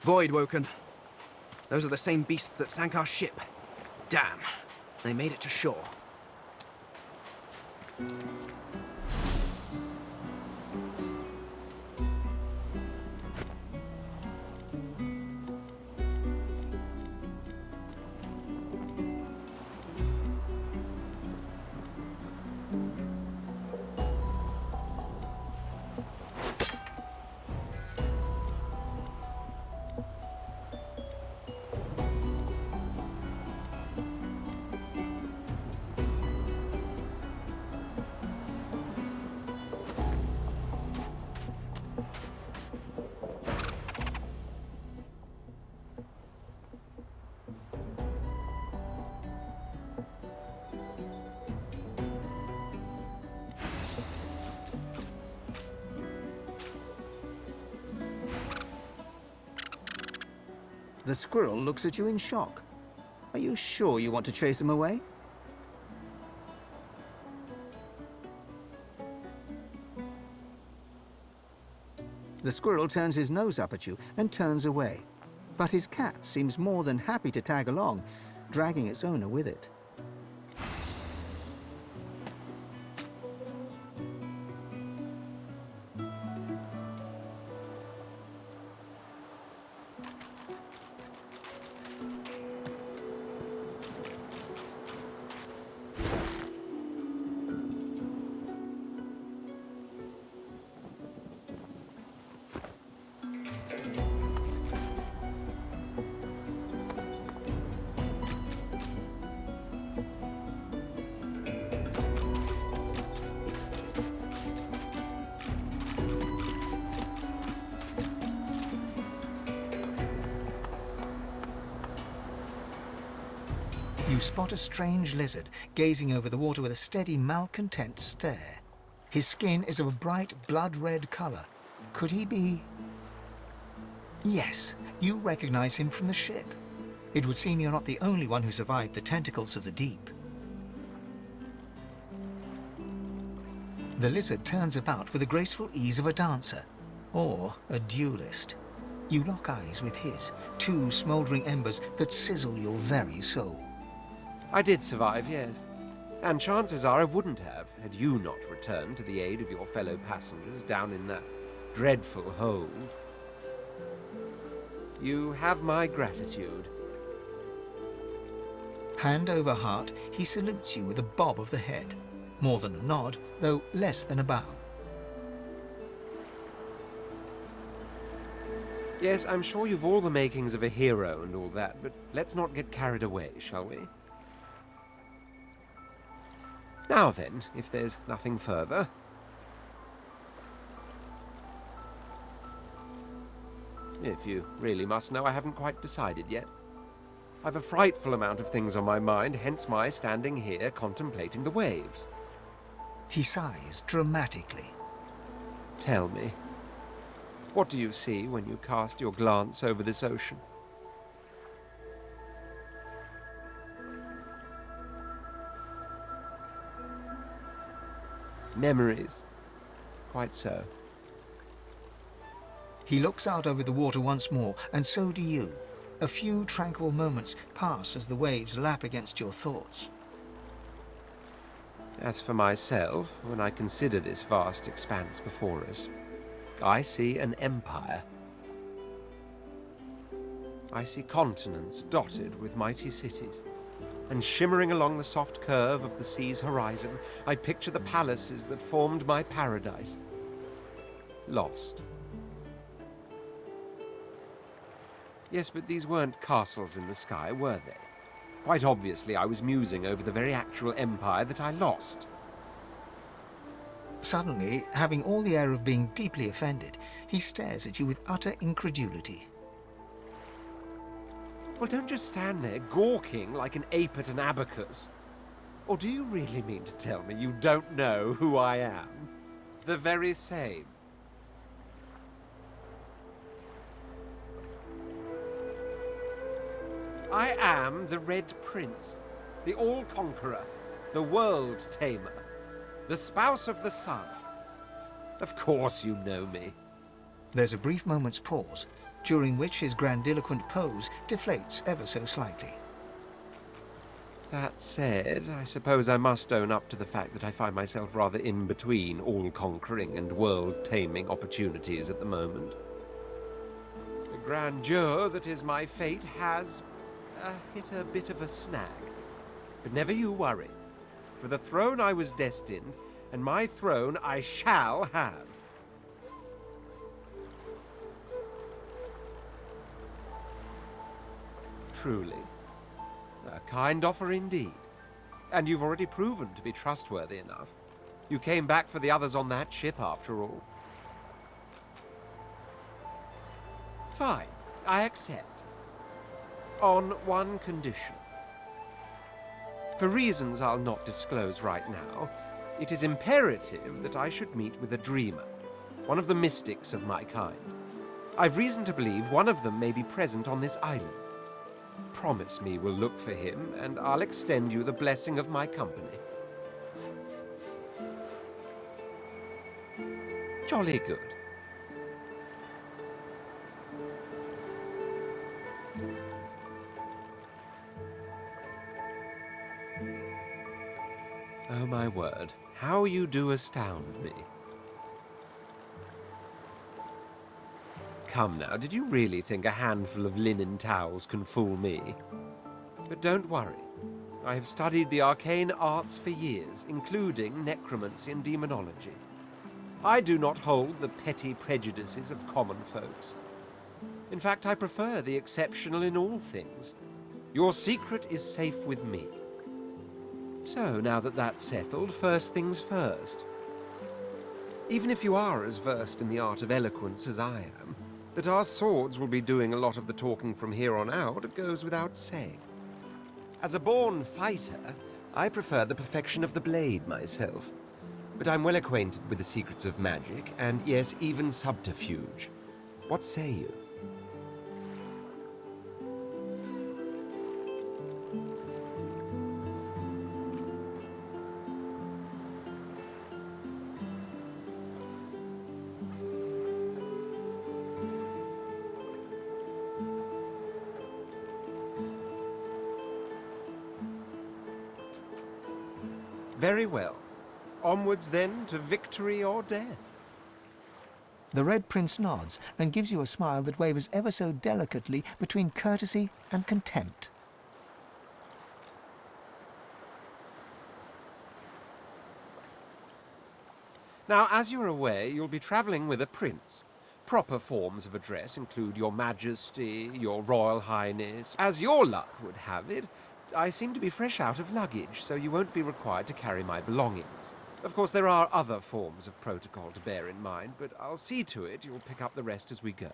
Voidwoken. Those are the same beasts that sank our ship. Damn. They made it to shore. The squirrel looks at you in shock. Are you sure you want to chase him away? The squirrel turns his nose up at you and turns away. But his cat seems more than happy to tag along, dragging its owner with it. You spot a strange lizard gazing over the water with a steady, malcontent stare. His skin is of a bright, blood-red color. Could he be... Yes, you recognize him from the ship. It would seem you're not the only one who survived the tentacles of the deep. The lizard turns about with the graceful ease of a dancer, or a duelist. You lock eyes with his, two smouldering embers that sizzle your very soul. I did survive, yes. And chances are I wouldn't have, had you not returned to the aid of your fellow passengers down in that dreadful hold. You have my gratitude. Hand over heart, he salutes you with a bob of the head. More than a nod, though less than a bow. Yes, I'm sure you've all the makings of a hero and all that, but let's not get carried away, shall we? Now then, if there's nothing further. If you really must know, I haven't quite decided yet. I've a frightful amount of things on my mind, hence my standing here contemplating the waves. He sighs dramatically. Tell me, what do you see when you cast your glance over this ocean? Memories. Quite so. He looks out over the water once more, and so do you. A few tranquil moments pass as the waves lap against your thoughts. As for myself, when I consider this vast expanse before us, I see an empire. I see continents dotted with mighty cities. And shimmering along the soft curve of the sea's horizon, I picture the palaces that formed my paradise. Lost. Yes, but these weren't castles in the sky, were they? Quite obviously, I was musing over the very actual empire that I lost. Suddenly, having all the air of being deeply offended, he stares at you with utter incredulity. Well, don't just stand there gawking like an ape at an abacus. Or do you really mean to tell me you don't know who I am? The very same. I am the Red Prince, the All-Conqueror, the World Tamer, the Spouse of the Sun. Of course you know me. There's a brief moment's pause. during which his grandiloquent pose deflates ever so slightly. That said, I suppose I must own up to the fact that I find myself rather in between all-conquering and world-taming opportunities at the moment. The grandeur that is my fate has hit a bit of a snag. But never you worry. For the throne I was destined, and my throne I shall have. Truly. A kind offer indeed. And you've already proven to be trustworthy enough. You came back for the others on that ship, after all. Fine, I accept. On one condition. For reasons I'll not disclose right now, it is imperative that I should meet with a dreamer, one of the mystics of my kind. I've reason to believe one of them may be present on this island. Promise me we'll look for him, and I'll extend you the blessing of my company. Jolly good. Oh my word, how you do astound me. Come now, did you really think a handful of linen towels can fool me? But don't worry. I have studied the arcane arts for years, including necromancy and demonology. I do not hold the petty prejudices of common folks. In fact, I prefer the exceptional in all things. Your secret is safe with me. So, now that that's settled, first things first. Even if you are as versed in the art of eloquence as I am, that our swords will be doing a lot of the talking from here on out, it goes without saying. As a born fighter, I prefer the perfection of the blade myself. But I'm well acquainted with the secrets of magic, and yes, even subterfuge. What say you? Very well. Onwards, then, to victory or death. The Red Prince nods and gives you a smile that wavers ever so delicately between courtesy and contempt. Now, as you're aware, you'll be traveling with a prince. Proper forms of address include Your Majesty, Your Royal Highness. As your luck would have it, I seem to be fresh out of luggage, so you won't be required to carry my belongings. Of course, there are other forms of protocol to bear in mind, but I'll see to it you'll pick up the rest as we go.